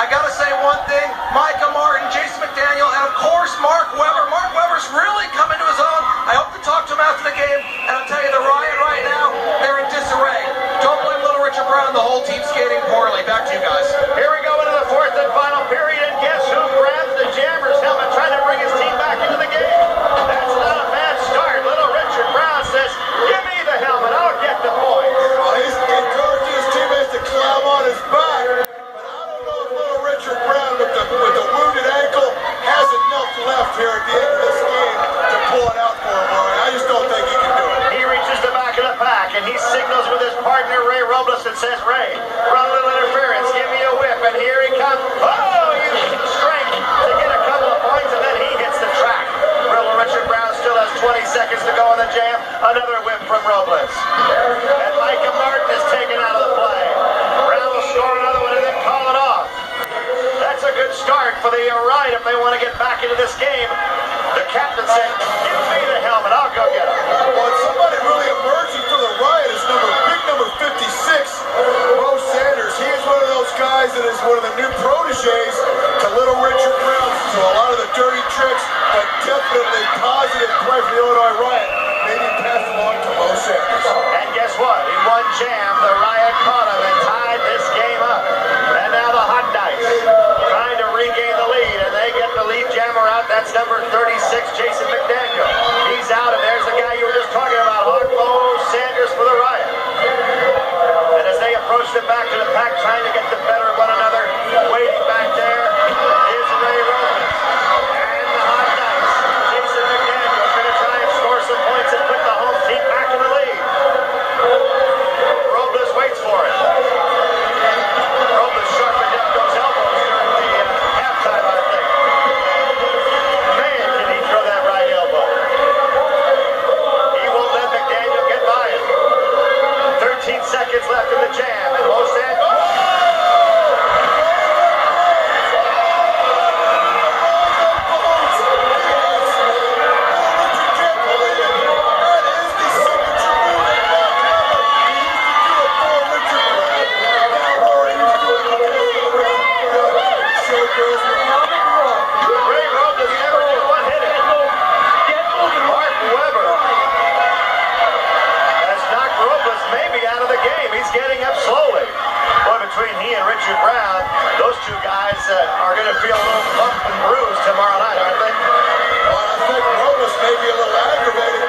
I gotta say one thing, Micah Martin, Jason McDaniel, and of course Mark Webber. Mark Webber's really come into his own. I hope to talk to him after the game, and I'll tell you, the Riot right now, they're in disarray. Don't blame little Richard Brown, the whole team skating poorly. Back to you guys. Here we go into the fourth and final period, and guess who grabs the Jammers helmet, trying to bring his team back into the game? That's not a bad start. Little Richard Brown says, give me the helmet, I'll get the points. Well, he's encouraging his teammates to climb on his back, but I don't know if little Richard Brown with the wounded ankle has enough left here at the end of this game to pull it out for him, Rory. I just don't think he can do it. He reaches the back of the pack, and he signals with his partner, Ray Robles, and says, Ray, run a little interference, give me a whip, and here he comes. Oh, uses the strength to get a couple of points, and then he hits the track. Little Richard Brown still has 20 seconds to go in the jam. Another whip from Robles. And Micah Martin is taken out of the play. Brown will score another one and then call it off. That's a good start for the Riot if they want to get back into this game. The captain said, give me the helmet, I'll go get him. Well, somebody really emerging for the Riot is big number 56, Bo Sanders. He is one of those guys that is one of the new proteges to little Richard Brown. So a lot of the dirty tricks, but definitely positive play for the Illinois Riot. Maybe pass along to Bo Sanders. And guess what? In one jam, the Riot caught him and tied this game up. And now the Hot Dice trying to regain the lead, and they get the lead jammer out. That's number 36, Jason McDaniel. He's out, and there's the guy you were just talking about, Bo Sanders for the Riot. And as they approach them back to the pack, trying to get the better of one another, waiting back there is Ray Robles. And the Hot Dice, Jason McDaniel, is going to try and score some points and put the home team back in the lead. Robles waits for it. Robles sharpened up those elbows during the halftime, I think. Man, can he throw that right elbow. He won't let McDaniel get by him. 13 seconds left in the jam, and Bo Sanders. Ray Robles never did one hit it. Mark Webber has knocked Robles maybe out of the game. He's getting up slowly. Boy, between he and Richard Brown, those two guys are going to feel a little bumped and bruised tomorrow night, aren't they? Well, I think Robles may be a little aggravated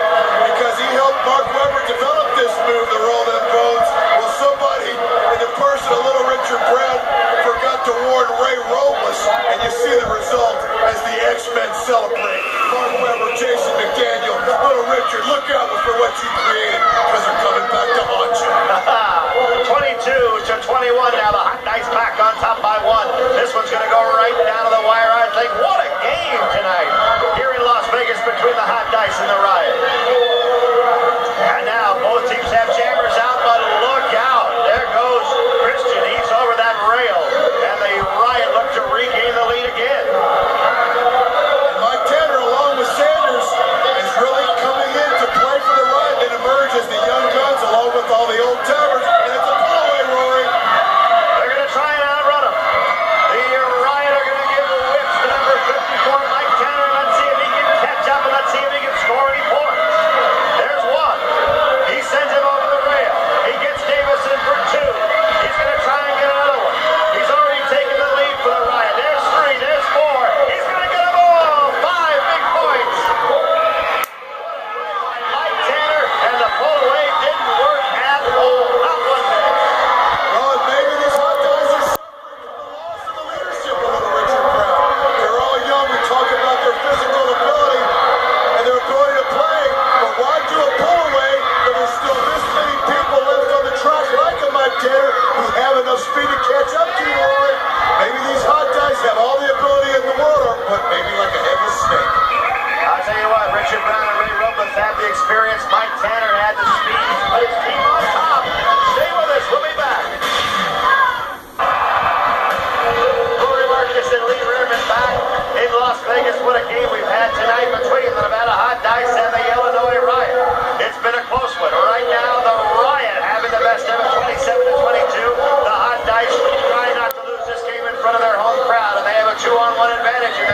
because he helped Mark Webber develop this move to roll them bones. Well, somebody in the person of little Richard Brown forgot to warn Ray Robles, and you see the result as the X-Men celebrate. Mark Webber, Jason McDaniel, little Richard, look out for what you created, because they're coming back to haunt you. 22-21 now. The Hot Dice back on top by one. This one's going to go right down to the wire, I think. What a game tonight here in Las Vegas between the Hot Dice and the Riot. And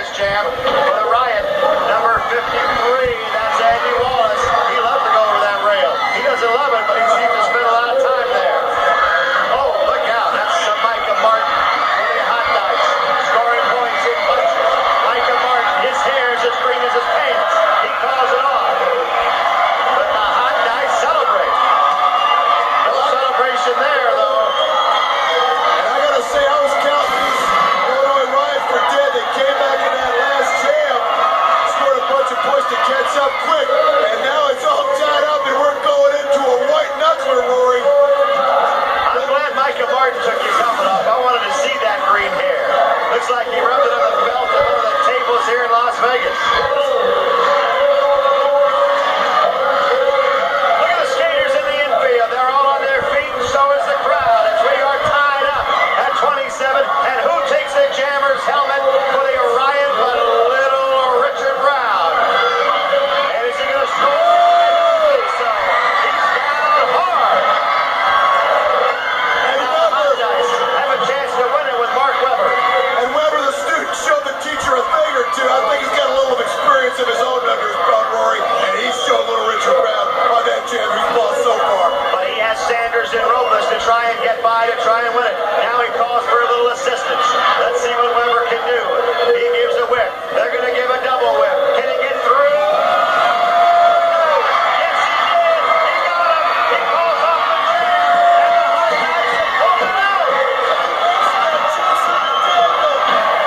this jam for the Riot. Number 53, that's Andy Wallace. He loves to go over that rail. He doesn't love it, but he seems to spend a lot of time there. Oh, look out. That's Micah Martin for the Hot Dice. Scoring points in bunches. Micah Martin, his hair is as green as his pants. He calls it off. But the Hot Dice celebrate. No celebration there, though. And I gotta say, I was counting these Illinois Riot for dead. They came back in that last jam, scored a bunch of points to catch up quick, and now it's all tied up, and we're going into a white knuckler, Rory. I'm glad Micah Martin took his helmet off. I wanted to see that green hair. Looks like he rubbed it on the belt of one of the tables here in Las Vegas. Look at the skaters in the infield. They're all on their feet, and so is the crowd as we are tied up at 27. And who takes the Jammer's helmet for the Riot but little Richard Brown? And is he going to score? I think so. He's down hard. And now the Hot Dice have a chance to win it with Mark Webber. And Weber, the student, showed the teacher a thing or two. I think he's got a little experience of his own under his belt, Rory, and he showed little Richard Brown on that jam he's lost so far. But he has Sanders and Robles to try and get by, to try and win it. Now he calls for a little assistance. Let's see what Webber can do. He gives a whip. They're going to give a double whip. Can he get through? Yes, he did. He got him. He calls off the jam. And the Hot Dice have pulled it out.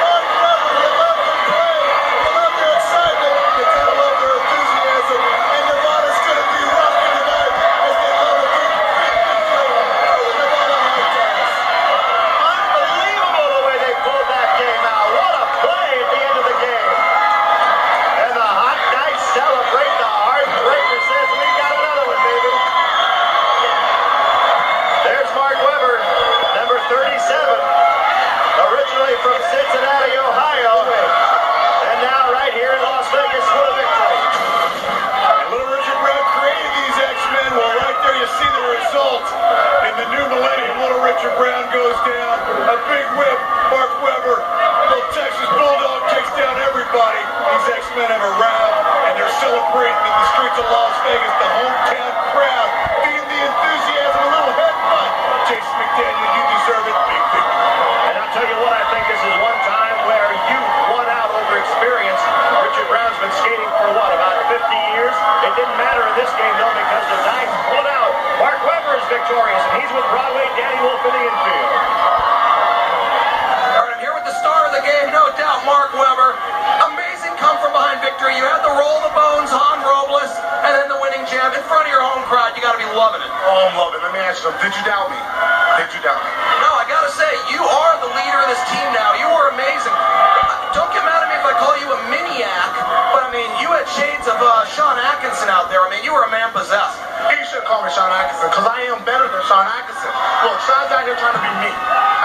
Mark Webber, you love their play, you love their excitement, you gotta love their enthusiasm, and Nevada's gonna be rocking tonight as they love a big victory for the Nevada Hot Dice. Unbelievable the way they pulled that game out. What a play at the end of the game. And the Hot Dice celebrate. The Heartbreaker says, we got another one, baby. There's Mark Webber, number 37, originally from Cincinnati, Ohio, and now right here in Las Vegas for the victory. And little Richard Brown created these X-Men. Well, right there you see the result. In the new millennium, little Richard Brown goes down. A big whip, Mark Webber. Little Texas Bulldog takes down everybody. These X-Men have a round, and they're celebrating in the streets of Las Vegas. The hometown crowd feeding the enthusiasm. A little headbutt. Jason McDaniel, you deserve it. Big victory. And I'll tell you what, I think this is one time where you won out over experience. Richard Brown's been skating for what, about 50 years? It didn't matter in this game, though, because the Knights pulled out. Mark Webber is victorious, and he's with Broadway Danny Wolf in the infield. All right, I'm here with the star of the game, no doubt, Mark Webber. Amazing come from behind victory. You had the roll the bones on Robles, and then the winning jam in front of your home crowd. You got to be loving it. Oh, I'm loving it. Let me ask you something. Did you doubt me? Did you doubt me? No, I got to say, you are the leader of this team now. You were amazing. Don't get mad at me if I call you a miniac, but I mean, you had shades of Sean Atkinson out there. I mean, you were a man possessed. You should call me Sean Atkinson, because I am better than Sean Atkinson. Look, Sean's out here trying to be me.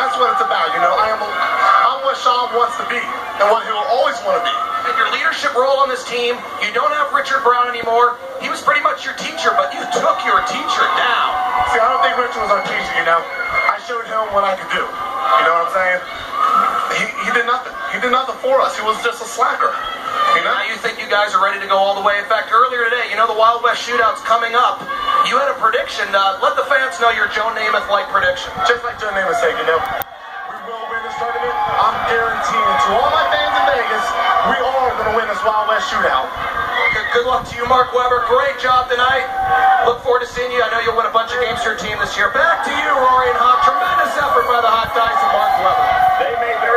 That's what it's about, you know. I'm what Sean wants to be, and what he'll always want to be. And your leadership role on this team, you don't have Richard Brown anymore. He was pretty much your teacher, but you took your teacher down. See, I don't think Richard was our teacher, you know. I showed him what I could do. You know what I'm saying? He did nothing. He did nothing for us. He was just a slacker. You know? Now you think you guys are ready to go all the way. In fact, earlier today, you know the Wild West Shootout's coming up. You had a prediction. Let the fans know your Joe Namath-like prediction. Just like Joe Namath said, you know, we will win this tournament. I'm guaranteeing to all my fans in Vegas, we are going to win this Wild West Shootout. Good luck to you, Mark Webber. Great job tonight. Look forward to seeing you. I know you'll win a bunch of games for your team this year. Back to you, Rory and Hawk. Tremendous effort by the Hot Dice and Mark Webber. They made their